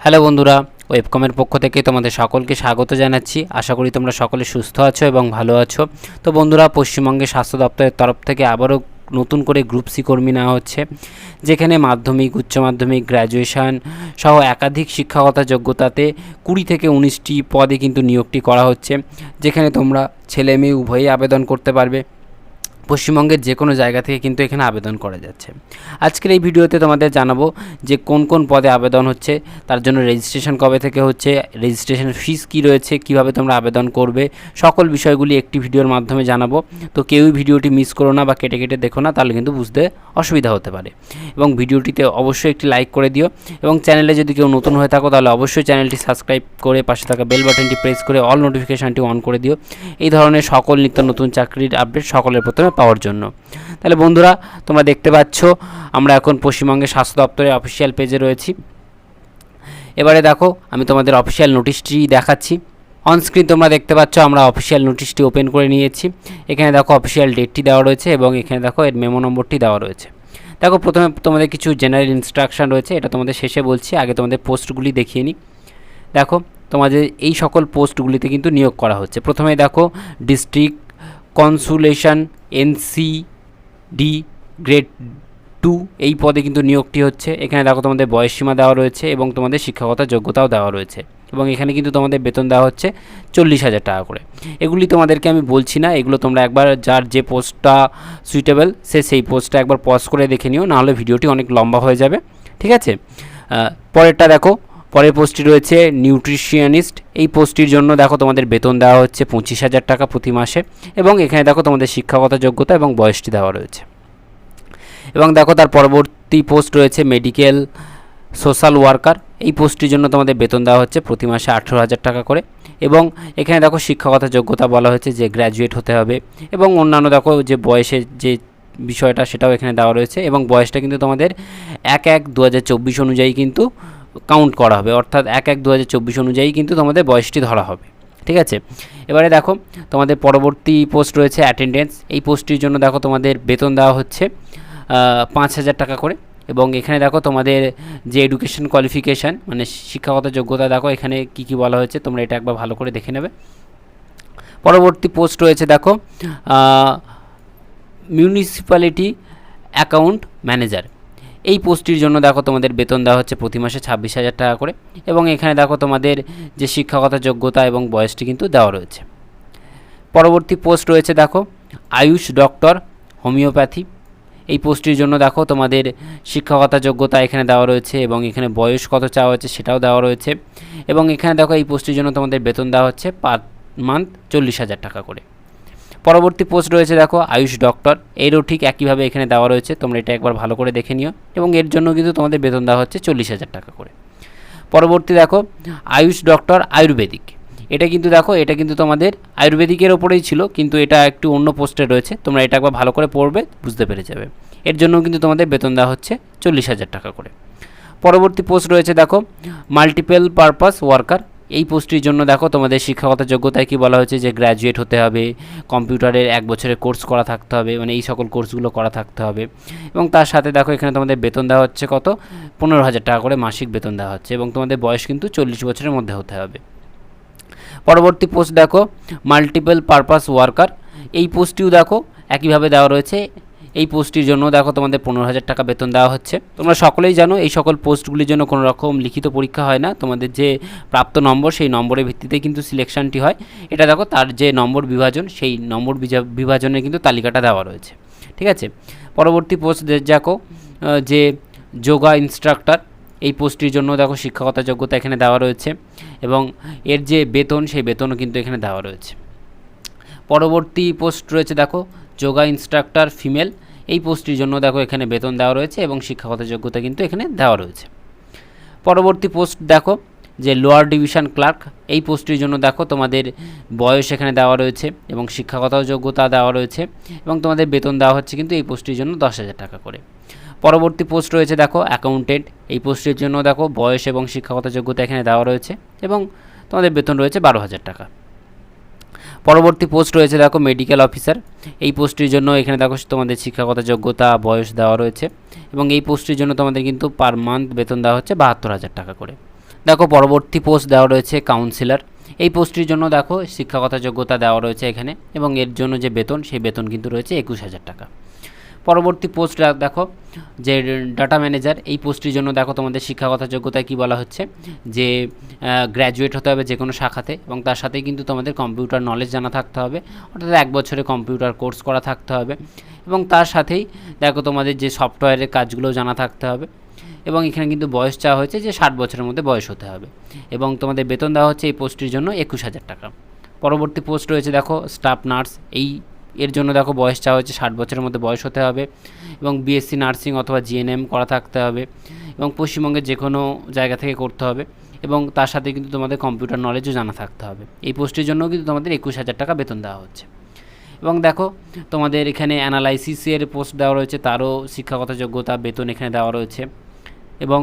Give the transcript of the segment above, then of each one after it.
Hello বন্ধুরা, ওয়েবকমের পক্ষ থেকে তোমাদের সকলকে স্বাগত জানাচ্ছি। আশা করি তোমরা সকলে সুস্থ আছো এবং ভালো আছো। তো বন্ধুরা, পশ্চিমবঙ্গের স্বাস্থ্য দপ্তরের তরফ থেকে আবারও নতুন করে গ্রুপ সি কর্মী নেওয়া হচ্ছে, যেখানে মাধ্যমিক, উচ্চ মাধ্যমিক, গ্র্যাজুয়েশন সহ একাধিক শিক্ষাগত যোগ্যতাতে 20 থেকে 19টি পদে কিন্তু নিয়োগটি করা হচ্ছে, যেখানে তোমরা ছেলে মেয়ে উভয়ই আবেদন করতে পারবে। পশ্চিমবঙ্গের যে কোনো জায়গা থেকে কিন্তু এখানে আবেদন করা যাচ্ছে। আজকের এই ভিডিওতে তোমাদের জানাবো যে কোন কোন পদে আবেদন হচ্ছে, তার জন্য রেজিস্ট্রেশন কবে থেকে হচ্ছে, রেজিস্ট্রেশন ফিস কী রয়েছে, কিভাবে তোমরা আবেদন করবে, সকল বিষয়গুলি একটি ভিডিওর মাধ্যমে জানাবো। তো কেউই ভিডিওটি মিস করো না বা কেটে কেটে দেখো না, তাহলে কিন্তু বুঝতে অসুবিধা হতে পারে। এবং ভিডিওটিতে অবশ্যই একটি লাইক করে দিও, এবং চ্যানেলে যদি কেউ নতুন হয়ে থাকো তাহলে অবশ্যই চ্যানেলটি সাবস্ক্রাইব করে পাশে থাকা বেল বাটনটি প্রেস করে অল নোটিফিকেশানটি অন করে দিও, এই ধরনের সকল নিত্য নতুন চাকরির আপডেট সকলের প্রথমে পাওয়ার জন্য। তাহলে বন্ধুরা, তোমরা দেখতে পাচ্ছ আমরা এখন পশ্চিমবঙ্গের স্বাস্থ্য দপ্তরের অফিসিয়াল পেজে রয়েছি। এবারে দেখো, আমি তোমাদের অফিসিয়াল নোটিশটি দেখাচ্ছি। অনস্ক্রিন তোমরা দেখতে পাচ্ছ আমরা অফিসিয়াল নোটিশটি ওপেন করে নিয়েছি। এখানে দেখো অফিসিয়াল ডেটটি দেওয়া রয়েছে এবং এখানে দেখো এর মেমো নম্বরটি দেওয়া রয়েছে। দেখো, প্রথমে তোমাদের কিছু জেনারেল ইনস্ট্রাকশন রয়েছে, এটা তোমাদের শেষে বলছি, আগে তোমাদের পোস্টগুলি দেখিয়ে নিই। দেখো, তোমাদের এই সকল পোস্টগুলিতে কিন্তু নিয়োগ করা হচ্ছে। প্রথমে দেখো ডিস্ট্রিক্ট কনসুলেশন NCD গ্রেড 2 এই পদে কিন্তু নিয়োগটি হচ্ছে। এখানে দেখো তোমাদের বয়সসীমা দেওয়া রয়েছে এবং তোমাদের শিক্ষাগত যোগ্যতাও দেওয়া রয়েছে, এবং এখানে কিন্তু তোমাদের বেতন দেওয়া হচ্ছে 40,000 টাকা করে। এগুলি তোমাদেরকে আমি বলছি না, এগুলো তোমরা একবার যার যে পোস্টটা সুইটেবল সেই পোস্টটা একবার পজ করে দেখে নিও, নাহলে ভিডিওটি অনেক লম্বা হয়ে যাবে। ঠিক আছে, পরেরটা দেখো, পরের পোস্টটি রয়েছে নিউট্রিশনিস্ট। এই পোস্টটির জন্য দেখো তোমাদের বেতন দেওয়া হচ্ছে 25,000 টাকা প্রতি মাসে, এবং এখানে দেখো তোমাদের শিক্ষাগত যোগ্যতা এবং বয়সটি দেওয়া রয়েছে। এবং দেখো তার পরবর্তী পোস্ট রয়েছে মেডিকেল সোশ্যাল ওয়ার্কার। এই পোস্টটির জন্য তোমাদের বেতন দেওয়া হচ্ছে প্রতি মাসে 18,000 টাকা করে, এবং এখানে দেখো শিক্ষাগত যোগ্যতা বলা হয়েছে যে গ্র্যাজুয়েট হতে হবে, এবং অন্যান্য দেখো যে বয়সের যে বিষয়টা সেটাও এখানে দেওয়া রয়েছে, এবং বয়সটা কিন্তু তোমাদের 1/1/2024 অনুযায়ী কিন্তু কাউন্ট করা হবে, অর্থাৎ 1/1/2024 অনুযায়ী কিন্তু তোমাদের বয়সটি ধরা হবে। ঠিক আছে, এবারে দেখো তোমাদের পরবর্তী পোস্ট রয়েছে অ্যাটেন্ডেন্স। এই পোস্টটির জন্য দেখো তোমাদের বেতন দেওয়া হচ্ছে 5,000 টাকা করে, এবং এখানে দেখো তোমাদের যে এডুকেশন কোয়ালিফিকেশান মানে শিক্ষাগত যোগ্যতা দেখো এখানে কি কি বলা হয়েছে, তোমরা এটা একবার ভালো করে দেখে নেবে। পরবর্তী পোস্ট রয়েছে দেখো মিউনিসিপ্যালিটি অ্যাকাউন্ট ম্যানেজার। এই পোস্টটির জন্য দেখো তোমাদের বেতন দেওয়া হচ্ছে প্রতি মাসে 26,000 টাকা করে, এবং এখানে দেখো তোমাদের যে শিক্ষাগত যোগ্যতা এবং বয়সটি কিন্তু দেওয়া রয়েছে। পরবর্তী পোস্ট রয়েছে দেখো আয়ুষ ডক্টর হোমিওপ্যাথি। এই পোস্টটির জন্য দেখো তোমাদের শিক্ষাগত যোগ্যতা এখানে দেওয়া রয়েছে, এবং এখানে বয়স কত চাওয়া হচ্ছে সেটাও দেওয়া রয়েছে, এবং এখানে দেখো এই পোস্টটির জন্য তোমাদের বেতন দেওয়া হচ্ছে পার মান্থ 40,000 টাকা করে। পরবর্তী পোস্ট রয়েছে দেখো আয়ুষ ডক্টর, এরও ঠিক একইভাবে এখানে দেওয়া রয়েছে, তোমরা এটা একবার ভালো করে দেখে নিও, এবং এর জন্য কিন্তু তোমাদের বেতন দেওয়া হচ্ছে 40,000 টাকা করে। পরবর্তী দেখো আয়ুষ ডক্টর আয়ুর্বেদিক। এটা কিন্তু তোমাদের আয়ুর্বেদিকের ওপরেই ছিল, কিন্তু এটা একটু অন্য পোস্টে রয়েছে, তোমরা এটা একবার ভালো করে পড়বে, বুঝতে পেরে যাবে। এর জন্য কিন্তু তোমাদের বেতন দেওয়া হচ্ছে 40,000 টাকা করে। পরবর্তী পোস্ট রয়েছে দেখো মাল্টিপল পারপাস ওয়ার্কার। এই পোস্টটির জন্য দেখো তোমাদের শিক্ষাগত যোগ্যতায় কি বলা হয়েছে যে গ্র্যাজুয়েট হতে হবে, কম্পিউটারের 1 বছরের কোর্স করা থাকতে হবে, মানে এই সকল কোর্সগুলো করা থাকতে হবে, এবং তার সাথে দেখো এখানে তোমাদের বেতন দেওয়া হচ্ছে কত 15,000 টাকা করে মাসিক বেতন দেওয়া হচ্ছে, এবং তোমাদের বয়স কিন্তু 40 বছরের মধ্যে হতে হবে। পরবর্তী পোস্ট দেখো মাল্টিপল পারপাস ওয়ার্কার। এই পোস্টটিও দেখো একইভাবে দেওয়া রয়েছে। এই পোস্টটির জন্য দেখো তোমাদের 15,000 টাকা বেতন দেওয়া হচ্ছে। তোমরা সকলেই জানো এই সকল পোস্টগুলির জন্য কোনো রকম লিখিত পরীক্ষা হয় না, তোমাদের যে প্রাপ্ত নম্বর সেই নম্বরের ভিত্তিতে কিন্তু সিলেকশনটি হয়। এটা দেখো তার যে নম্বর বিভাজন সেই নম্বর বিভাজনে কিন্তু তালিকাটা দেওয়া রয়েছে। ঠিক আছে, পরবর্তী পোস্ট দেখো যে যোগা ইনস্ট্রাক্টর। এই পোস্টটির জন্য দেখো শিক্ষাগত যোগ্যতা এখানে দেওয়া রয়েছে, এবং এর যে বেতন সেই বেতনও কিন্তু এখানে দেওয়া রয়েছে। পরবর্তী পোস্ট রয়েছে দেখো যোগা ইনস্ট্রাক্টর ফিমেল। এই পোস্টটির জন্য দেখো এখানে বেতন দেওয়া রয়েছে, এবং শিক্ষাগত যোগ্যতা কিন্তু এখানে দেওয়া রয়েছে। পরবর্তী পোস্ট দেখো যে লোয়ার ডিভিশন ক্লার্ক। এই পোস্টটির জন্য দেখো তোমাদের বয়স এখানে দেওয়া রয়েছে, এবং শিক্ষাগত যোগ্যতা দেওয়া রয়েছে, এবং তোমাদের বেতন দেওয়া হচ্ছে কিন্তু এই পোস্টটির জন্য 10,000 টাকা করে। পরবর্তী পোস্ট রয়েছে দেখো অ্যাকাউন্টেন্ট। এই পোস্টের জন্য দেখো বয়স এবং শিক্ষাগত যোগ্যতা এখানে দেওয়া রয়েছে, এবং তোমাদের বেতন রয়েছে 12,000 টাকা। পরবর্তী পোস্ট রয়েছে দেখো মেডিকেল অফিসার। এই পোস্টটির জন্য এখানে দেখো তোমাদের শিক্ষাগত যোগ্যতা বয়স দেওয়া রয়েছে, এবং এই পোস্টটির জন্য তোমাদের কিন্তু পার মান্থ বেতন দেওয়া হচ্ছে 72,000 টাকা করে। দেখো পরবর্তী পোস্ট দেওয়া রয়েছে কাউন্সিলর। এই পোস্টটির জন্য দেখো শিক্ষাগত যোগ্যতা দেওয়া রয়েছে এখানে, এবং এর জন্য যে বেতন সেই বেতন কিন্তু রয়েছে 21,000 টাকা। পরবর্তী পোস্ট দেখো যে ডাটা ম্যানেজার। এই পোস্টটির জন্য দেখো তোমাদের শিক্ষাগত যোগ্যতায় কী বলা হচ্ছে যে গ্র্যাজুয়েট হতে হবে যে কোনো শাখাতে, এবং তার সাথেই কিন্তু তোমাদের কম্পিউটার নলেজ জানা থাকতে হবে, অর্থাৎ 1 বছরে কম্পিউটার কোর্স করা থাকতে হবে, এবং তার সাথেই দেখো তোমাদের যে সফটওয়্যারের কাজগুলোও জানা থাকতে হবে। এবং এখানে কিন্তু বয়স চাওয়া হয়েছে যে 60 বছরের মধ্যে বয়স হতে হবে, এবং তোমাদের বেতন দেওয়া হচ্ছে এই পোস্টটির জন্য 21,000 টাকা। পরবর্তী পোস্ট রয়েছে দেখো স্টাফ নার্স। এর জন্য দেখো বয়স চাওয়া হচ্ছে 60 বছরের মধ্যে বয়স হতে হবে, এবং বিএসসি নার্সিং অথবা জিএনএম করা থাকতে হবে, এবং পশ্চিমবঙ্গের যে কোনো জায়গা থেকে করতে হবে, এবং তার সাথে কিন্তু তোমাদের কম্পিউটার নলেজও জানা থাকতে হবে। এই পোস্টের জন্যও কিন্তু তোমাদের 21,000 টাকা বেতন দেওয়া হচ্ছে। এবং দেখো তোমাদের এখানে অ্যানালাইসিসের পোস্ট দেওয়া রয়েছে, তারও শিক্ষাগত যোগ্যতা বেতন এখানে দেওয়া রয়েছে। এবং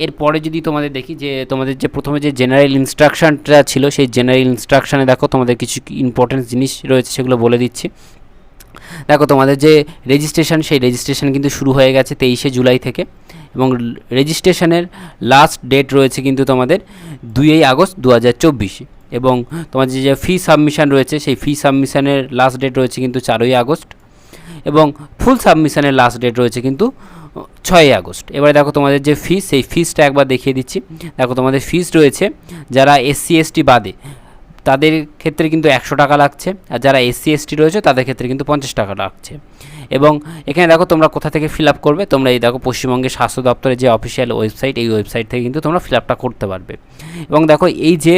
এরপরে যদি তোমাদের দেখি যে তোমাদের যে প্রথমে যে জেনারেল ইনস্ট্রাকশানটা ছিল, সেই জেনারেল ইনস্ট্রাকশানে দেখো তোমাদের কিছু ইম্পর্টেন্ট জিনিস রয়েছে, সেগুলো বলে দিচ্ছি। দেখো তোমাদের যে রেজিস্ট্রেশন, সেই রেজিস্ট্রেশন কিন্তু শুরু হয়ে গেছে 23শে জুলাই থেকে, এবং রেজিস্ট্রেশনের লাস্ট ডেট রয়েছে কিন্তু তোমাদের 2ই আগস্ট 2024, এবং তোমাদের যে ফি সাবমিশন রয়েছে সেই ফি সাবমিশনের লাস্ট ডেট রয়েছে কিন্তু 4ই আগস্ট, এবং ফুল সাবমিশনের লাস্ট ডেট রয়েছে কিন্তু 6ই আগস্ট। এবারে দেখো তোমাদের যে ফিস, সেই ফিসটা একবার দেখিয়ে দিচ্ছি। দেখো তোমাদের ফিস রয়েছে যারা SC ST বাদে তাদের ক্ষেত্রে কিন্তু 100 টাকা লাগছে, আর যারা SC ST রয়েছে তাদের ক্ষেত্রে কিন্তু 50 টাকা লাগছে। এবং এখানে দেখো তোমরা কোথা থেকে ফিল আপ করবে, তোমরা এই দেখো পশ্চিমবঙ্গের স্বাস্থ্য দপ্তরের যে অফিসিয়াল ওয়েবসাইট, এই ওয়েবসাইট থেকে কিন্তু তোমরা ফিল আপটা করতে পারবে। এবং দেখো এই যে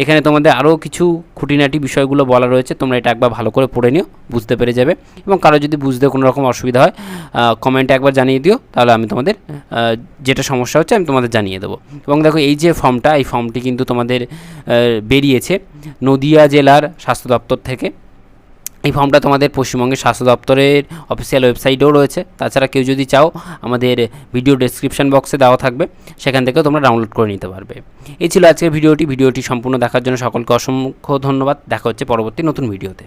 এখানে তোমাদের আরও কিছু খুঁটিনাটি বিষয়গুলো বলা রয়েছে, তোমরা এটা একবার ভালো করে পড়ে নিও, বুঝতে পেরে যাবে। এবং কারো যদি বুঝতে কোনো রকম অসুবিধা হয় কমেন্টে একবার জানিয়ে দিও, তাহলে আমি তোমাদের যেটা সমস্যা হচ্ছে আমি তোমাদের জানিয়ে দেবো। এবং দেখো এই যে ফর্মটা, এই ফর্মটি কিন্তু তোমাদের বেরিয়েছে নদিয়া জেলার স্বাস্থ্য দপ্তর থেকে। এই ফর্মটা তোমাদের পশ্চিমবঙ্গের স্বাস্থ্য দপ্তরের অফিসিয়াল ওয়েবসাইটেও রয়েছে। তাছাড়া কেউ যদি চাও আমাদের ভিডিও ডেসক্রিপশন বক্সে দেওয়া থাকবে, সেখান থেকেও তোমরা ডাউনলোড করে নিতে পারবে। এই ছিল আজকের ভিডিওটি সম্পূর্ণ দেখার জন্য সকলকে অসংখ্য ধন্যবাদ। দেখা হচ্ছে পরবর্তী নতুন ভিডিওতে।